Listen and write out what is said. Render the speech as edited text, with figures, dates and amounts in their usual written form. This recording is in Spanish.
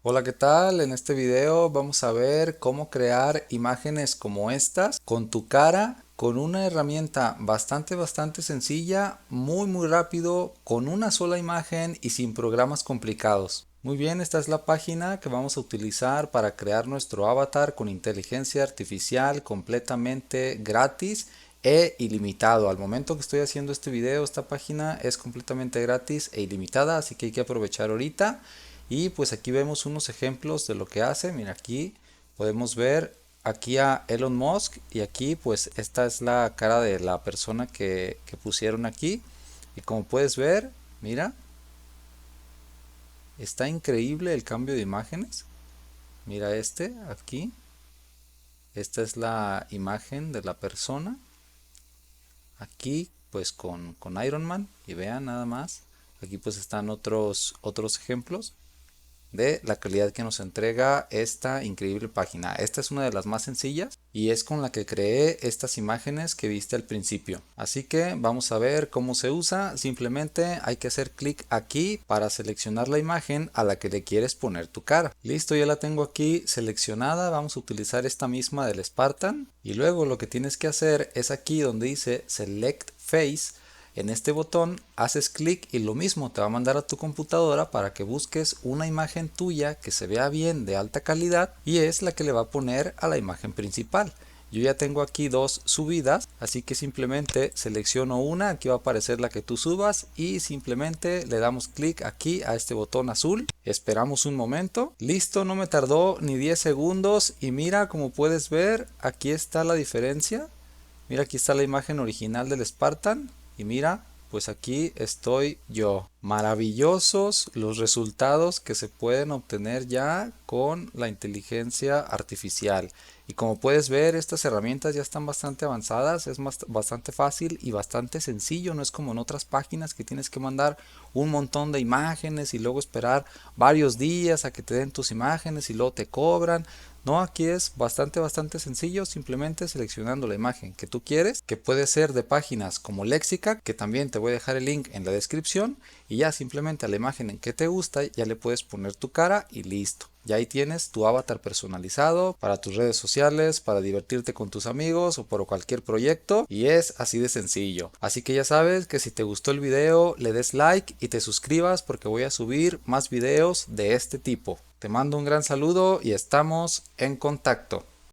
Hola, ¿qué tal? En este video vamos a ver cómo crear imágenes como estas con tu cara, con una herramienta bastante sencilla, muy rápido, con una sola imagen y sin programas complicados. Muy bien, esta es la página que vamos a utilizar para crear nuestro avatar con inteligencia artificial completamente gratis e ilimitado. Al momento que estoy haciendo este video, esta página es completamente gratis e ilimitada, así que hay que aprovechar ahorita. Y pues aquí vemos unos ejemplos de lo que hace. Mira, aquí podemos ver aquí a Elon Musk y aquí pues esta es la cara de la persona que pusieron aquí. Y como puedes ver, mira, está increíble el cambio de imágenes. Mira este aquí. Esta es la imagen de la persona. Aquí pues con Iron Man. Y vean nada más. Aquí pues están otros ejemplos de la calidad que nos entrega esta increíble página. Esta es una de las más sencillas y es con la que creé estas imágenes que viste al principio. Así que vamos a ver cómo se usa. Simplemente hay que hacer clic aquí para seleccionar la imagen a la que le quieres poner tu cara. Listo, ya la tengo aquí seleccionada. Vamos a utilizar esta misma del Spartan y luego lo que tienes que hacer es aquí donde dice Select Face. En este botón haces clic y lo mismo te va a mandar a tu computadora para que busques una imagen tuya que se vea bien, de alta calidad, y es la que le va a poner a la imagen principal. Yo ya tengo aquí dos subidas, así que simplemente selecciono una, aquí va a aparecer la que tú subas y simplemente le damos clic aquí a este botón azul. Esperamos un momento. Listo, no me tardó ni 10 segundos y mira, como puedes ver, aquí está la diferencia. Mira, aquí está la imagen original del Spartan y mira, pues aquí estoy yo. Maravillosos los resultados que se pueden obtener ya con la inteligencia artificial. Y como puedes ver, estas herramientas ya están bastante avanzadas, es bastante fácil y bastante sencillo, no es como en otras páginas que tienes que mandar un montón de imágenes y luego esperar varios días a que te den tus imágenes y luego te cobran. No, aquí es bastante sencillo, simplemente seleccionando la imagen que tú quieres, que puede ser de páginas como Lexica, que también te voy a dejar el link en la descripción, y ya simplemente a la imagen en que te gusta ya le puedes poner tu cara y listo. Ya ahí tienes tu avatar personalizado para tus redes sociales, para divertirte con tus amigos o por cualquier proyecto, y es así de sencillo. Así que ya sabes que si te gustó el video le des like y te suscribas porque voy a subir más videos de este tipo. Te mando un gran saludo y estamos en contacto.